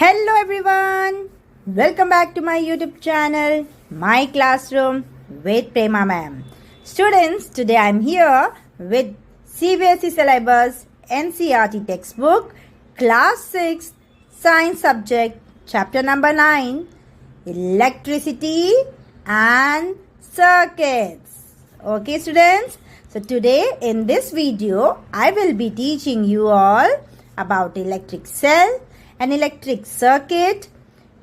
Hello everyone, welcome back to my YouTube channel, My Classroom with Prema Ma'am. Students, today I am here with CBSE syllabus NCERT textbook, class 6, science subject, chapter number 9, electricity and circuits. Okay students, so today in this video, I will be teaching you all about electric cell, an electric circuit,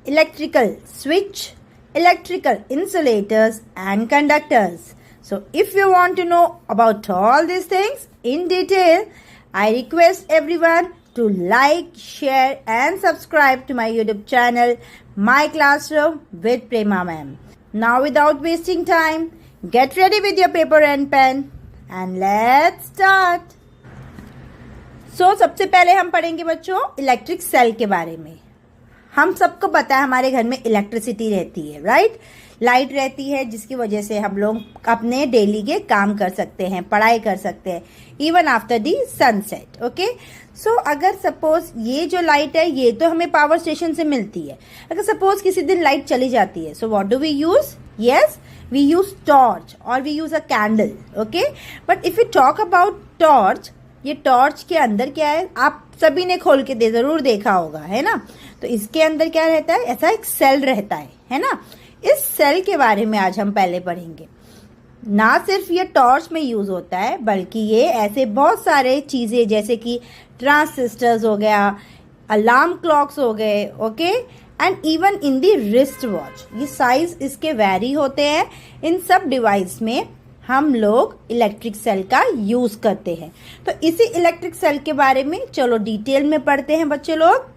electrical switch, electrical insulators and conductors. So if you want to know about all these things in detail, I request everyone to like, share and subscribe to my YouTube channel, My Classroom with Prema Ma'am. Now without wasting time, get ready with your paper and pen and let's start. सबसे पहले हम पढ़ेंगे बच्चों electric cell के बारे में। हम सबको पता है हमारे घर में इलेक्ट्रिसिटी रहती है, राइट। लाइट रहती है जिसकी वजह से हम लोग अपने डेली के काम कर सकते हैं, पढ़ाई कर सकते हैं, even after the sunset. Okay, so अगर सपोज ये जो लाइट है ये तो हमें पावर स्टेशन से मिलती है। अगर सपोज किसी दिन लाइट चली जाती है, so what do we use? Yes, we use torch और we use a candle. Okay, but if you talk about torch, ये टॉर्च के अंदर क्या है आप सभी ने खोल के जरूर देखा होगा, है ना। तो इसके अंदर क्या रहता है, ऐसा एक सेल रहता है ना। इस सेल के बारे में आज हम पहले पढ़ेंगे। ना सिर्फ ये टॉर्च में यूज होता है बल्कि ये ऐसे बहुत सारे चीजें जैसे कि ट्रांसिस्टर्स हो गया, अलार्म क्लॉक्स हो गए, okay, and even in the wrist watch. ये साइज इसके वेरी होते हैं। इन सब डिवाइस में हम लोग इलेक्ट्रिक सेल का यूज करते हैं। तो इसी इलेक्ट्रिक सेल के बारे में चलो डिटेल में पढ़ते हैं बच्चे लोग।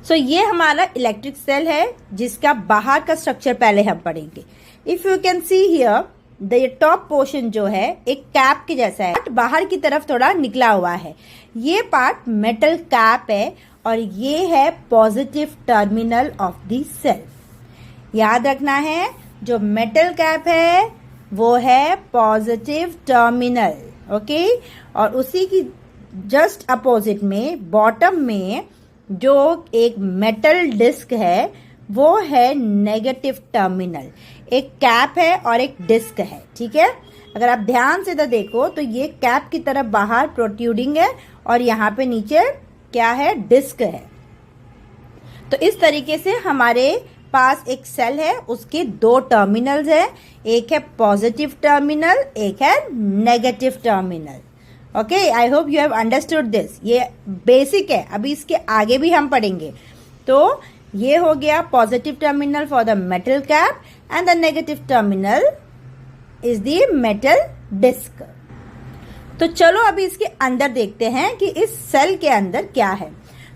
सो ये हमारा इलेक्ट्रिक सेल है जिसका बाहर का स्ट्रक्चर पहले हम पढ़ेंगे। If you can see here the top portion जो है एक कैप के जैसा है, बाहर की तरफ थोड़ा निकला हुआ है। ये पार्ट मेटल कैप है और ये है positive terminal of the cell. याद रखना है जो मेटल कैप है वो है पॉजिटिव टर्मिनल, ओके, और उसी की जस्ट अपोजिट में बॉटम में जो एक मेटल डिस्क है वो है नेगेटिव टर्मिनल। एक कैप है और एक डिस्क है, ठीक है। अगर आप ध्यान से देखो तो ये कैप की तरफ बाहर प्रोट्रूडिंग है और यहाँ पे नीचे क्या है, डिस्क है। तो इस तरीके से हमारे पास एक सेल है, उसके दो टर्मिनल्स है, एक है पॉजिटिव टर्मिनल, एक है negative terminal. Okay, I hope you have understood this. ये बेसिक है, अभी इसके आगे भी हम पढ़ेंगे। तो ये हो गया positive terminal for the metal cap and the negative terminal is the metal disc. तो चलो अभी इसके अंदर देखते हैं कि इस सेल के अंदर क्या है।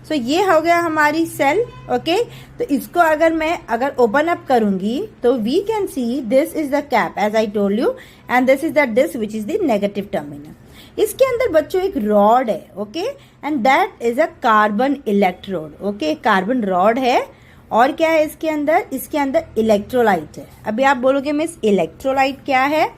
सो ये हो गया हमारी सेल, ओके। तो इसको अगर ओपन अप करूंगी तो we can see this is the cap as I told you and this is the disc which is the negative terminal. इसके अंदर बच्चों एक रॉड है, okay, and that is a carbon electrode. Okay, carbon rod है और क्या है इसके अंदर इलेक्ट्रोलाइट है। अभी आप बोलोगे मिस इलेक्ट्रोलाइट क्या है?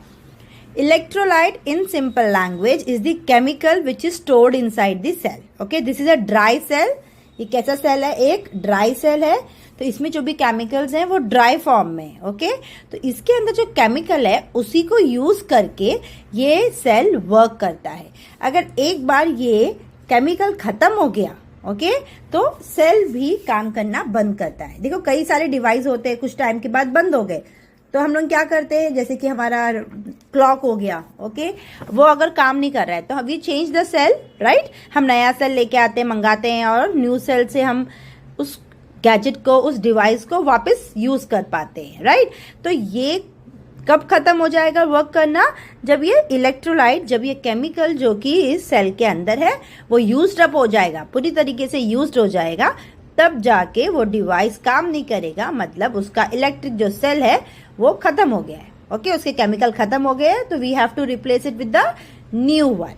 Electrolyte in simple language is the chemical which is stored inside the cell. Okay, this is a dry cell. ये कैसा सेल है? एक ड्राई सेल है। तो इसमें जो भी केमिकल्स हैं वो ड्राई फॉर्म में, ओके। तो इसके अंदर जो केमिकल है उसी को यूज करके ये सेल वर्क करता है। अगर एक बार ये केमिकल खत्म हो गया, ओके, तो सेल भी काम करना बंद करता है। देखो कई सारे डिवाइस होते हैं, कुछ टाइम के बाद बंद हो गए तो हम लोग क्या करते हैं, जैसे कि हमारा क्लॉक हो गया, ओके, वो अगर काम नहीं कर रहा है तो we change the cell, right. हम नया सेल लेके आते हैं, मंगाते हैं और न्यू सेल से हम उस गैजेट को, उस डिवाइस को वापस यूज कर पाते हैं, राइट। तो ये कब खत्म हो जाएगा वर्क करना? जब ये इलेक्ट्रोलाइट, जब ये केमिकल जो कि इस सेल के अंदर है वो यूज्ड अप हो जाएगा, पूरी तरीके से यूज्ड हो जाएगा, तब जाके वो डिवाइस काम नहीं करेगा। मतलब उसका इलेक्ट्रिक जो सेल है वो खत्म हो गया है, ओके, उसके केमिकल खत्म हो गए तो we have to replace it with the new one.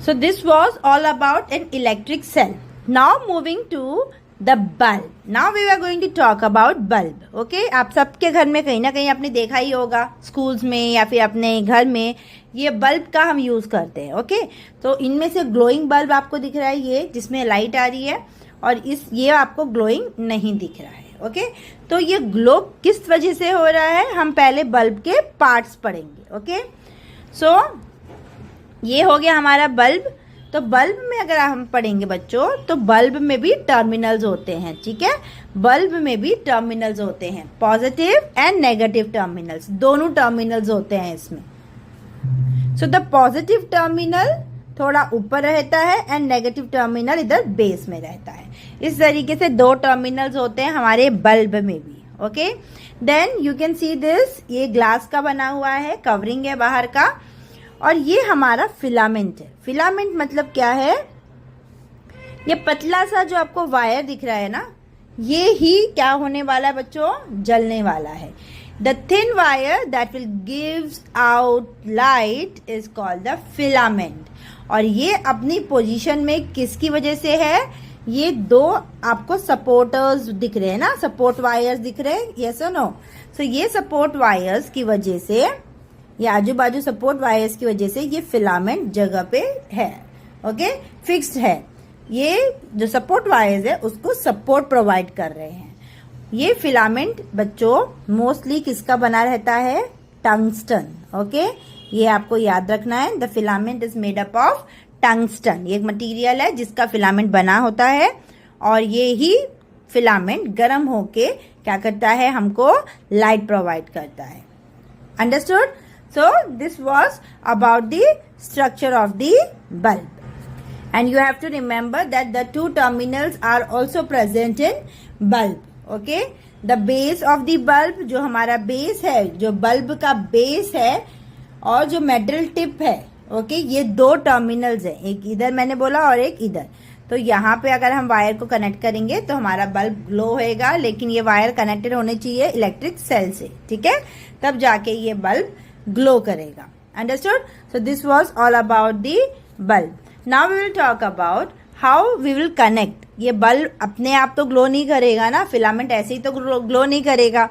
So this was all about an electric cell. Now moving to the bulb. Now we are going to talk about bulb, okay. आप सबके घर में कहीं ना कहीं आपने देखा ही होगा, स्कूल्स में या फिर अपने घर में ये बल्ब का हम यूज करते हैं, ओके। तो इनमें से ग्लोइंग बल्ब आपको दिख रहा है ये, जिसमें लाइट आ रही है, और ये आपको ग्लोइंग नहीं दिख रहा है। ओके, तो ये ग्लो किस वजह से हो रहा है, हम पहले बल्ब के पार्ट्स पढ़ेंगे। ओके, सो ये हो गया हमारा बल्ब। तो बल्ब में अगर हम पढ़ेंगे बच्चों, तो बल्ब में भी टर्मिनल्स होते हैं। ठीक है, बल्ब में भी टर्मिनल्स होते हैं, पॉजिटिव एंड नेगेटिव टर्मिनल्स, दोनों टर्मिनल्स होते हैं इसमें। सो द पॉजिटिव टर्मिनल थोड़ा ऊपर रहता है एंड नेगेटिव टर्मिनल इधर बेस में रहता है। इस तरीके से दो टर्मिनल्स होते हैं हमारे बल्ब में भी। Okay, then you can see this, ये ग्लास का बना हुआ है, कवरिंग है बाहर का, और ये हमारा फिलामेंट है। फिलामेंट मतलब क्या है, ये पतला सा जो आपको वायर दिख रहा है ना, ये ही क्या होने वाला है बच्चों, जलने वाला है। The thin wire that will gives out light is called the filament. और ये अपनी पोजीशन में किसकी वजह से है, ये दो आपको सपोर्टर्स दिख रहे हैं ना, सपोर्ट वायर्स दिख रहे हैं, यस और नो। सो ये सपोर्ट वायर्स की वजह से, ये आजू बाजू सपोर्ट वायर्स की वजह से ये फिलामेंट जगह पे है। ओके, फिक्स्ड है। ये जो सपोर्ट वायर्स है उसको सपोर्ट प्रोवाइड कर रहे हैं। ये फिलामेंट बच्चों मोस्टली किसका बना रहता है, टंगस्टन। ओके, ये आपको याद रखना है, the filament is made up of tungsten. ये एक मटेरियल है जिसका फिलामेंट बना होता है, और ये ही फिलामेंट गर्म होके क्या करता है, हमको लाइट प्रोवाइड करता है। Understood? So this was about the structure of the bulb, and you have to remember that the two terminals are also present in bulb. Okay, the base of the bulb, जो हमारा base है, जो bulb का base है, और जो metal tip है, okay, ये दो टर्मिनल्स है, एक इधर मैंने बोला और एक इधर। तो यहाँ पे अगर हम वायर को कनेक्ट करेंगे तो हमारा बल्ब ग्लो होएगा, लेकिन ये वायर कनेक्टेड होने चाहिए इलेक्ट्रिक सेल से। ठीक है, तब जाके ये बल्ब ग्लो करेगा। Understood? So this was all about the bulb. Now we will talk about how we will connect. ये बल्ब अपने आप तो ग्लो नहीं करेगा ना, फिलामेंट ऐसे ही तो ग्लो नहीं करेगा,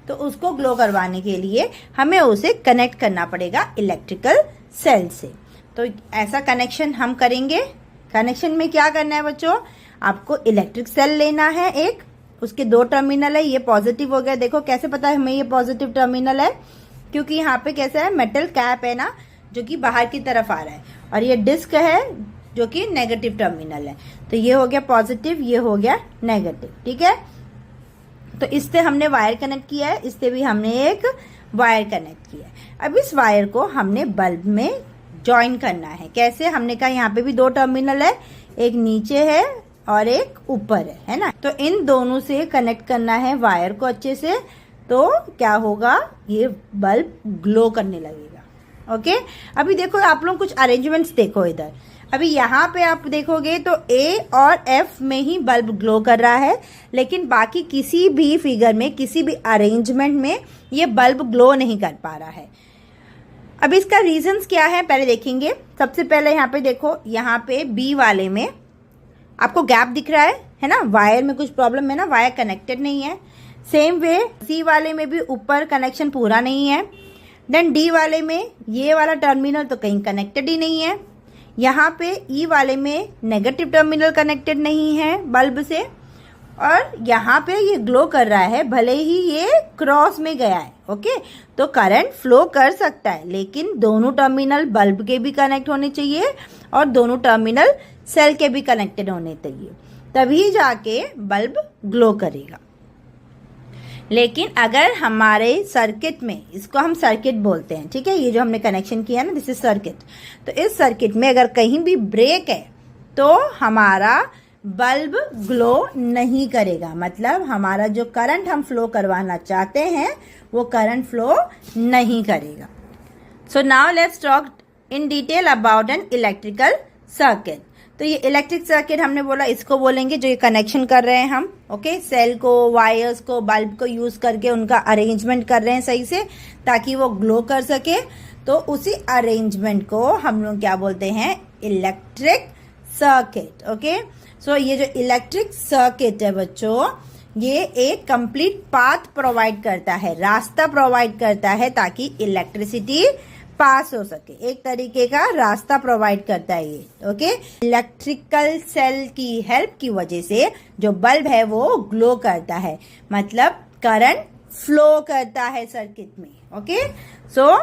तो उसको ग्लो करवाने के लिए हमें उसे कनेक्ट करना पड़ेगा इलेक्ट्रिकल सेल से। तो ऐसा कनेक्शन हम करेंगे। कनेक्शन में क्या करना है बच्चों, आपको इलेक्ट्रिक सेल लेना है एक, उसके दो टर्मिनल है, ये पॉजिटिव हो गया। देखो कैसे पता है हमें ये पॉजिटिव टर्मिनल है, क्योंकि यहाँ पे कैसा है, मेटल कैप है ना, जो कि बाहर की तरफ आ रहा है, और ये डिस्क है जो कि नेगेटिव टर्मिनल है। तो ये हो गया पॉजिटिव, ये हो गया नेगेटिव। ठीक है, तो इससे हमने वायर कनेक्ट किया है, इससे भी हमने एक वायर कनेक्ट किया है। अब इस वायर को हमने बल्ब में ज्वाइन करना है। कैसे, हमने कहा यहाँ पे भी दो टर्मिनल है, एक नीचे है और एक ऊपर है ना। तो इन दोनों से कनेक्ट करना है वायर को अच्छे से, तो क्या होगा, ये बल्ब ग्लो करने लगेगा। ओके, अभी देखो आप लोग कुछ अरेंजमेंट्स देखो इधर। अभी यहाँ पे आप देखोगे तो ए और एफ में ही बल्ब ग्लो कर रहा है, लेकिन बाकी किसी भी फिगर में, किसी भी अरेंजमेंट में ये बल्ब ग्लो नहीं कर पा रहा है। अब इसका रीजंस क्या है पहले देखेंगे। सबसे पहले यहाँ पे देखो, यहाँ पे बी वाले में आपको गैप दिख रहा है ना, वायर में कुछ प्रॉब्लम है ना, वायर कनेक्टेड नहीं है। सेम वे सी वाले में भी ऊपर कनेक्शन पूरा नहीं है। देन डी वाले में ये वाला टर्मिनल तो कहीं कनेक्टेड ही नहीं है। यहाँ पे ई वाले में नेगेटिव टर्मिनल कनेक्टेड नहीं है बल्ब से, और यहाँ पे ये ग्लो कर रहा है, भले ही ये क्रॉस में गया है। ओके, तो करंट फ्लो कर सकता है, लेकिन दोनों टर्मिनल बल्ब के भी कनेक्ट होने चाहिए और दोनों टर्मिनल सेल के भी कनेक्टेड होने चाहिए, तभी जाके बल्ब ग्लो करेगा। लेकिन अगर हमारे सर्किट में, इसको हम सर्किट बोलते हैं, ठीक है, ये जो हमने कनेक्शन किया ना, दिस इज सर्किट। तो इस सर्किट में अगर कहीं भी ब्रेक है तो हमारा बल्ब ग्लो नहीं करेगा। मतलब हमारा जो करंट हम फ्लो करवाना चाहते हैं वो करंट फ्लो नहीं करेगा। So now let's talk in detail about an electrical circuit. तो ये इलेक्ट्रिक सर्किट हमने बोला, इसको बोलेंगे जो ये कनेक्शन कर रहे हैं हम, ओके, सेल को, वायर्स को, बल्ब को यूज करके उनका अरेंजमेंट कर रहे हैं सही से, ताकि वो ग्लो कर सके। तो उसी अरेंजमेंट को हम लोग क्या बोलते हैं, इलेक्ट्रिक सर्किट। ओके, सो ये जो इलेक्ट्रिक सर्किट है बच्चों, ये एक कंप्लीट पाथ प्रोवाइड करता है, रास्ता प्रोवाइड करता है, ताकि इलेक्ट्रिसिटी पास हो सके, एक तरीके का रास्ता प्रोवाइड करता है ये। ओके, इलेक्ट्रिकल सेल की हेल्प की वजह से जो बल्ब है वो ग्लो करता है, मतलब करंट फ्लो करता है सर्किट में। Okay, so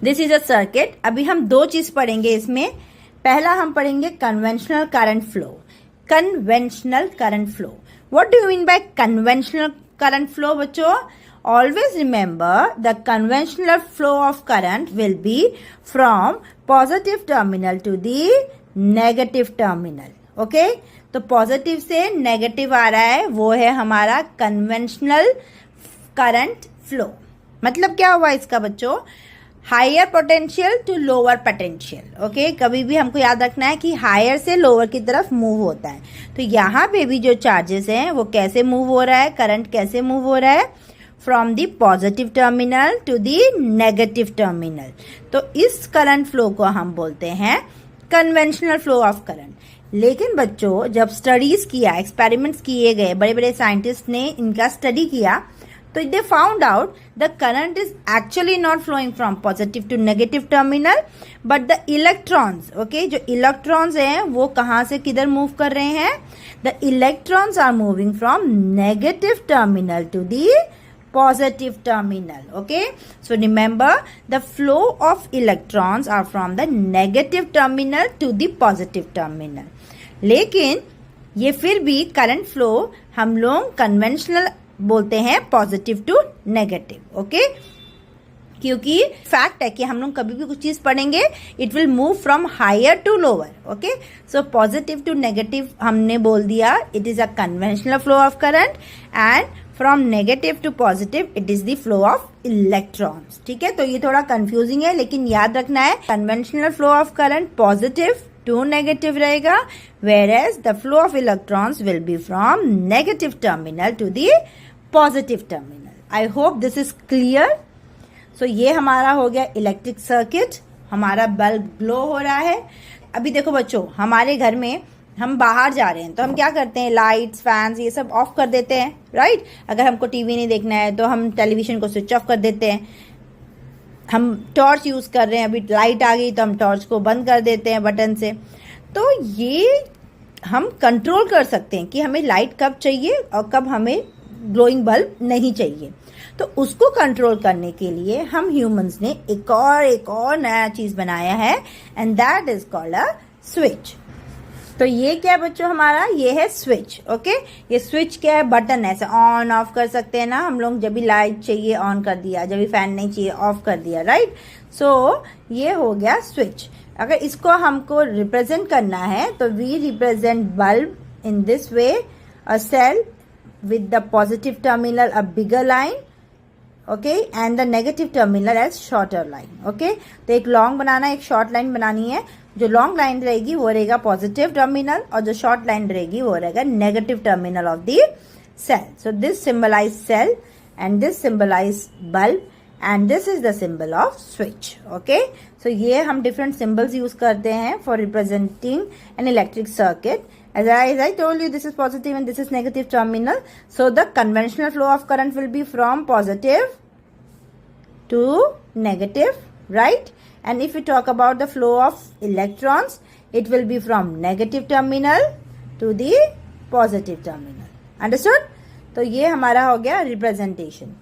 this is a circuit. अभी हम दो चीज पढ़ेंगे इसमें। पहला हम पढ़ेंगे conventional current flow. Conventional current flow, what do you mean by conventional current flow बच्चों? Always remember the conventional flow of current will be from positive terminal to the negative terminal. Okay? तो positive से negative आ रहा है, वो है हमारा conventional current flow. मतलब क्या हुआ इसका बच्चों? Higher potential to lower potential. Okay, कभी भी हमको याद रखना है कि हायर से लोअर की तरफ मूव होता है। तो यहाँ पे भी जो चार्जेस हैं वो कैसे मूव हो रहा है, करंट कैसे मूव हो रहा है? From the positive terminal to the negative terminal. तो इस करंट फ्लो को हम बोलते हैं कन्वेंशनल फ्लो ऑफ करंट। लेकिन बच्चों जब स्टडीज किया, एक्सपेरिमेंट्स किए गए, बड़े बड़े साइंटिस्ट ने इनका स्टडी किया, तो they found out the current is actually not flowing from positive to negative terminal, but the electrons, okay, जो इलेक्ट्रॉन्स हैं वो कहाँ से किधर मूव कर रहे हैं? The electrons are moving from negative terminal to the positive terminal. Okay, so remember the flow of electrons are from the negative terminal to the positive terminal. लेकिन ये फिर भी करंट फ्लो हम लोग कन्वेंशनल बोलते हैं पॉजिटिव टू नेगेटिव। ओके, क्योंकि fact है कि हम लोग कभी भी कुछ चीज पढ़ेंगे it will move from higher to lower. Okay, so positive to negative हमने बोल दिया, it is a conventional flow of current, and from negative to positive it is the flow of electrons. ठीक है, तो ये थोड़ा कंफ्यूजिंग है, लेकिन याद रखना है conventional flow of current positive to negative रहेगा, whereas the flow of electrons will be from negative terminal to the positive terminal. I hope this is clear. So ये हमारा हो गया इलेक्ट्रिक सर्किट, हमारा बल्ब ग्लो हो रहा है। अभी देखो बच्चों, हमारे घर में हम बाहर जा रहे हैं तो हम क्या करते हैं? लाइट्स, फैंस ये सब ऑफ कर देते हैं, राइट? अगर हमको टीवी नहीं देखना है तो हम टेलीविजन को स्विच ऑफ कर देते हैं। हम टॉर्च यूज कर रहे हैं, अभी लाइट आ गई तो हम टॉर्च को बंद कर देते हैं बटन से। तो ये हम कंट्रोल कर सकते हैं कि हमें लाइट कब चाहिए और कब हमें ग्लोइंग बल्ब नहीं चाहिए। तो उसको कंट्रोल करने के लिए हम ह्यूमंस ने एक और नया चीज बनाया है, and that is called a switch. तो ये क्या है बच्चों हमारा? ये है स्विच। ओके, ये स्विच क्या है? बटन ऐसे ऑन ऑफ कर सकते हैं ना हम लोग। जब भी लाइट चाहिए ऑन कर दिया, जब भी फैन नहीं चाहिए ऑफ कर दिया, राइट? सो ये हो गया स्विच। अगर इसको हमको रिप्रेजेंट करना है तो we represent bulb in this way, a cell with the positive terminal a bigger line, okay, and the negative terminal as shorter line. Okay, तो एक लॉन्ग बनाना, एक शॉर्ट लाइन बनानी है। जो लॉन्ग लाइन रहेगी वो रहेगा पॉजिटिव टर्मिनल, और जो शॉर्ट लाइन रहेगी वो रहेगा negative terminal of the cell. So this symbolize cell and this symbolize bulb and this is the symbol of switch. Okay, so ये हम डिफरेंट सिंबल्स यूज करते हैं for representing an electric circuit. As I told you, this is positive and this is negative terminal. So the conventional flow of current will be from positive to negative, right? And if we talk about the flow of electrons, it will be from negative terminal to the positive terminal. Understood? तो ये हमारा हो गया representation.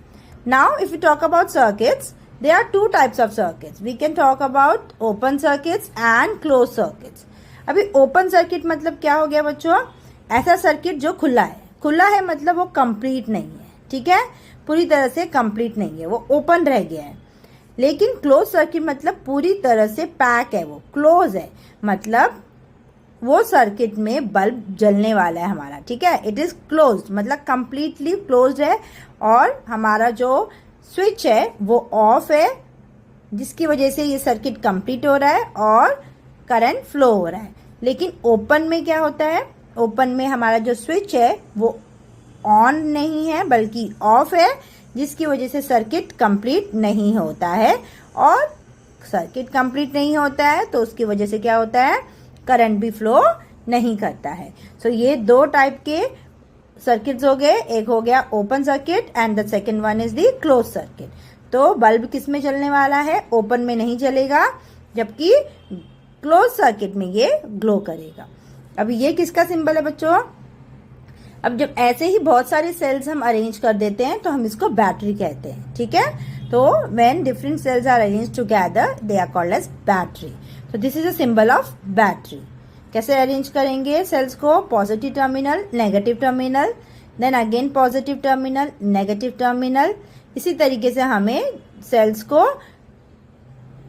Now, if we talk about circuits, there are two types of circuits. We can talk about open circuits and closed circuits. अभी open circuit मतलब क्या हो गया बच्चों? ऐसा सर्किट जो खुला है। खुला है मतलब वो कंप्लीट नहीं है, ठीक है, पूरी तरह से कंप्लीट नहीं है, वो ओपन रह गया है। लेकिन क्लोज सर्किट मतलब पूरी तरह से पैक है, वो क्लोज है, मतलब वो सर्किट में बल्ब जलने वाला है हमारा, ठीक है। इट इज क्लोज मतलब कंप्लीटली क्लोज है, और हमारा जो स्विच है वो ऑफ है, जिसकी वजह से ये सर्किट कंप्लीट हो रहा है और करंट फ्लो हो रहा है। लेकिन ओपन में क्या होता है? ओपन में हमारा जो स्विच है वो ऑन नहीं है बल्कि ऑफ है, जिसकी वजह से सर्किट कंप्लीट नहीं होता है, और सर्किट कंप्लीट नहीं होता है तो उसकी वजह से क्या होता है? करंट भी फ्लो नहीं करता है। सो ये दो टाइप के सर्किट्स हो गए, एक हो गया open circuit and the second one is the close circuit. तो बल्ब किस में चलने वाला है, ओपन में नहीं चलेगा, जबकि क्लोज सर्किट में ये ग्लो करेगा। अब ये किसका सिंबल है बच्चों? अब जब ऐसे ही बहुत सारे सेल्स हम अरेंज कर देते हैं तो हम इसको बैटरी कहते हैं, ठीक है। तो when different cells are arrange together they are called as battery. तो this is a symbol of battery. कैसे अरेंज करेंगे सेल्स को? Positive terminal, negative terminal, then again positive terminal, negative terminal. इसी तरीके से हमें सेल्स को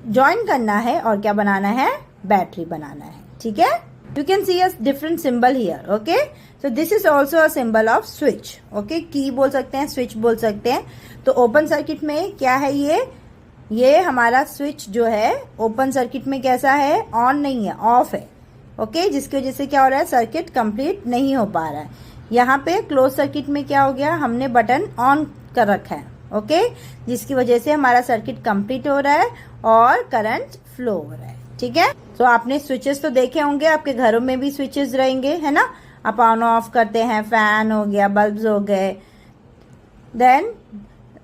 ज्वाइन करना है और क्या बनाना है? बैटरी बनाना है, ठीक है। You can see a different symbol here, okay? So this is also a symbol of switch, okay? की बोल सकते हैं, switch बोल सकते हैं। तो ओपन सर्किट में क्या है ये हमारा स्विच जो है ओपन सर्किट में कैसा है? ऑन नहीं है, ऑफ है, ओके? जिसकी वजह से क्या हो रहा है? सर्किट कंप्लीट नहीं हो पा रहा है। यहाँ पे क्लोज सर्किट में क्या हो गया? हमने बटन ऑन कर रखा है, ओके? जिसकी वजह से हमारा सर्किट कंप्लीट हो रहा है और करंट फ्लो हो रहा है, ठीक है। तो आपने स्विचेस तो देखे होंगे, आपके घरों में भी स्विचेस रहेंगे, है ना। आप ऑन ऑफ करते हैं, फैन हो गया, बल्ब्स हो गए। Then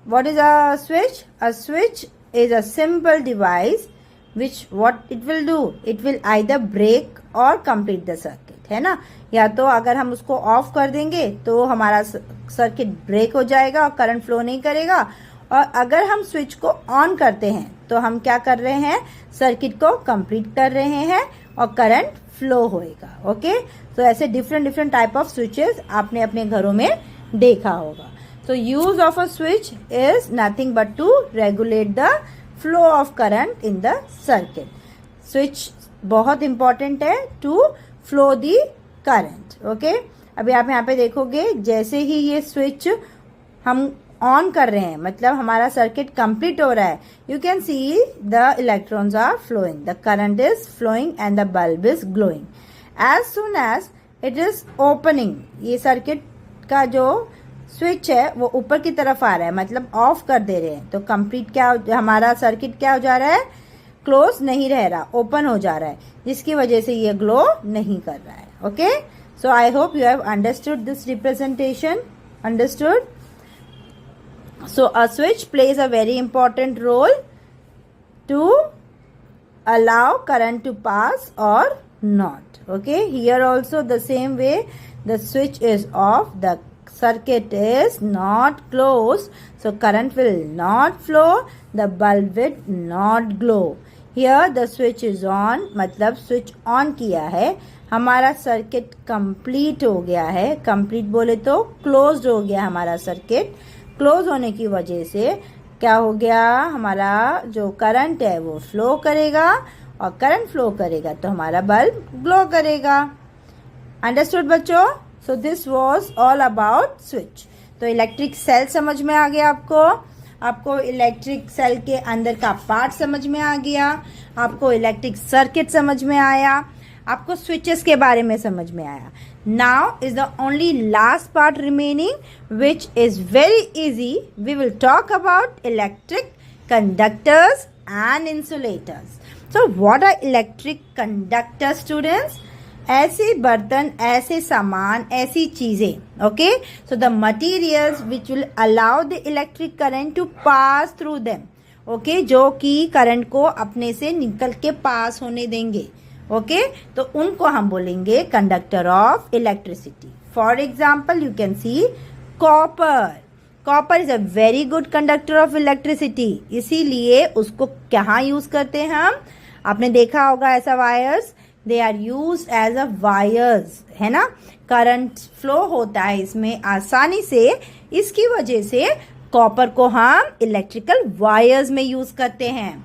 what is a switch? A switch is a simple device which what it will do, it will either break और कंप्लीट द सर्किट, है ना। या तो अगर हम उसको ऑफ कर देंगे तो हमारा सर्किट ब्रेक हो जाएगा और करंट फ्लो नहीं करेगा, और अगर हम स्विच को ऑन करते हैं तो हम क्या कर रहे हैं? सर्किट को कंप्लीट कर रहे हैं और करंट फ्लो होएगा, ओके। तो ऐसे डिफरेंट टाइप ऑफ स्विचेस आपने अपने घरों में देखा होगा। तो use of a switch is nothing but to regulate the flow of current in the circuit. Switch बहुत इंपॉर्टेंट है to flow the current, okay. अभी आप यहाँ पे देखोगे, जैसे ही ये स्विच हम ऑन कर रहे हैं मतलब हमारा सर्किट कंप्लीट हो रहा है, you can see the electrons are flowing, the current is flowing and the bulb is glowing. As soon as it is opening, ये सर्किट का जो स्विच है वो ऊपर की तरफ आ रहा है, मतलब ऑफ कर दे रहे हैं, तो कंप्लीट क्या हमारा सर्किट क्या हो जा रहा है? क्लोज नहीं रह रहा, ओपन हो जा रहा है, जिसकी वजह से ये ग्लो नहीं कर रहा है, okay. So I hope you have understood this representation, understood. So a switch plays a very important role to allow current to pass or not, okay. Here also the same way, the switch is off, the circuit is not closed, so current will not flow, the bulb will not glow. Here the switch is on, मतलब switch on किया है, हमारा circuit complete हो गया है। Complete बोले तो closed हो गया हमारा सर्किट। क्लोज होने की वजह से क्या हो गया? हमारा जो करंट है वो फ्लो करेगा, और करंट फ्लो करेगा तो हमारा बल्ब ग्लो करेगा। अंडरस्टूड बच्चों? सो this was all about switch. तो इलेक्ट्रिक सेल समझ में आ गया आपको इलेक्ट्रिक सेल के अंदर का पार्ट समझ में आ गया, आपको इलेक्ट्रिक सर्किट समझ में आया, आपको स्विचेस के बारे में समझ में आया। Now is the only last part remaining, which is very easy. We will talk about electric conductors and insulators. So what are electric conductors, students? ऐसे बर्तन, ऐसे सामान, ऐसी चीजें, okay? So the materials which will allow the electric current to pass through them, okay? जो कि current को अपने से निकल के पास होने देंगे, ओके तो उनको हम बोलेंगे conductor of electricity. For example you can see copper is a very good conductor of electricity, इसीलिए उसको कहाँ यूज करते हैं हम? आपने देखा होगा ऐसा wires, they are use as a wires, है ना। करंट फ्लो होता है इसमें आसानी से, इसकी वजह से कॉपर को हम इलेक्ट्रिकल वायर्स में यूज करते हैं।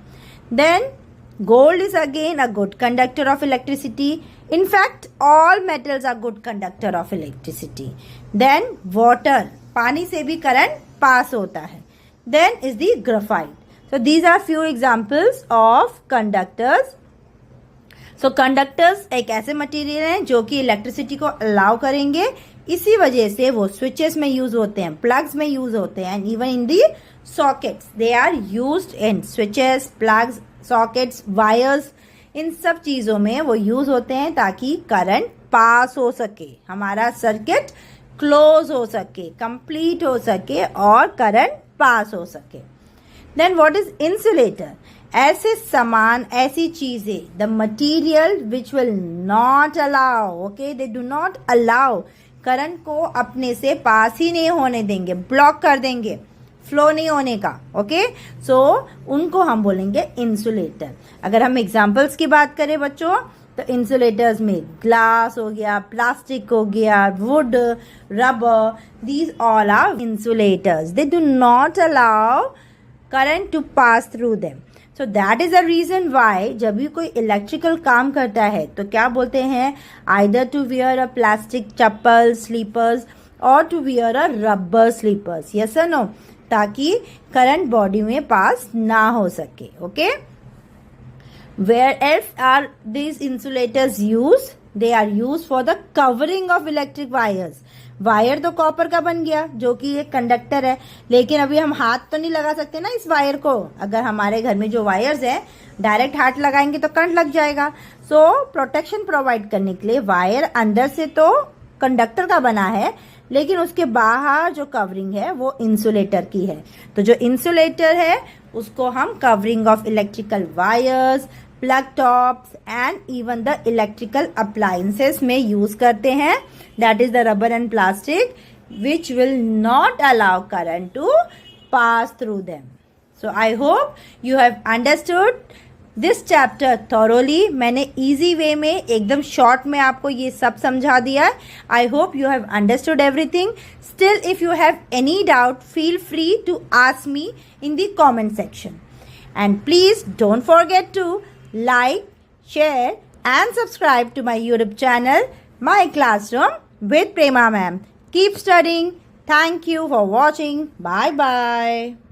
Then gold is again a good conductor of electricity. In fact, all metals are good conductor of electricity. Then water, पानी से भी करंट पास होता है. Then is the graphite. So these are few examples of conductors. So conductors एक ऐसे material हैं जो कि इलेक्ट्रिसिटी को अलाउ करेंगे, इसी वजह से वो स्विचेस में यूज होते हैं, प्लग्स में यूज होते हैं, and even in the sockets they are used in switches, plugs, sockets, wires, इन सब चीजों में वो यूज होते हैं ताकि करंट पास हो सके, हमारा सर्किट क्लोज हो सके, कंप्लीट हो सके और करंट पास हो सके. Then what is insulator? ऐसे सामान, ऐसी चीजें, the material which will not allow, okay, they do not allow, current को अपने से पास ही नहीं होने देंगे, ब्लॉक कर देंगे, फ्लो नहीं होने का, ओके, सो उनको हम बोलेंगे इंसुलेटर। अगर हम एग्जांपल्स की बात करें बच्चों, तो इंसुलेटर्स में ग्लास हो गया, प्लास्टिक हो गया, wood, rubber, these all are insulators, they do not allow current to pass through them. So that is the reason why जब भी कोई इलेक्ट्रिकल काम करता है तो क्या बोलते हैं, either to wear a plastic chappal, slippers, और to wear a rubber slippers, yes और नो, ताकि करंट बॉडी में पास ना हो सके, okay. Where else are these insulators used? They are used for the covering of electric wires. Wire तो copper का बन गया जो कि एक कंडक्टर है, लेकिन अभी हम हाथ तो नहीं लगा सकते ना इस वायर को। अगर हमारे घर में जो वायर्स है डायरेक्ट हाथ लगाएंगे तो करंट लग जाएगा। सो प्रोटेक्शन प्रोवाइड करने के लिए वायर अंदर से तो कंडक्टर का बना है, लेकिन उसके बाहर जो कवरिंग है वो इंसुलेटर की है। तो जो इंसुलेटर है उसको हम covering of electrical wires, plug tops and even the electrical appliances में यूज करते हैं, that is the rubber and plastic which will not allow current to pass through them. So I hope you have understood this chapter thoroughly. मैंने easy way में एकदम short में आपको ये सब समझा दिया है। I hope you have understood everything. Still if you have any doubt feel free to ask me in the comment section, and please don't forget to like, share and subscribe to my YouTube channel, My Classroom with Prema Ma'am. Keep studying. Thank you for watching. Bye bye.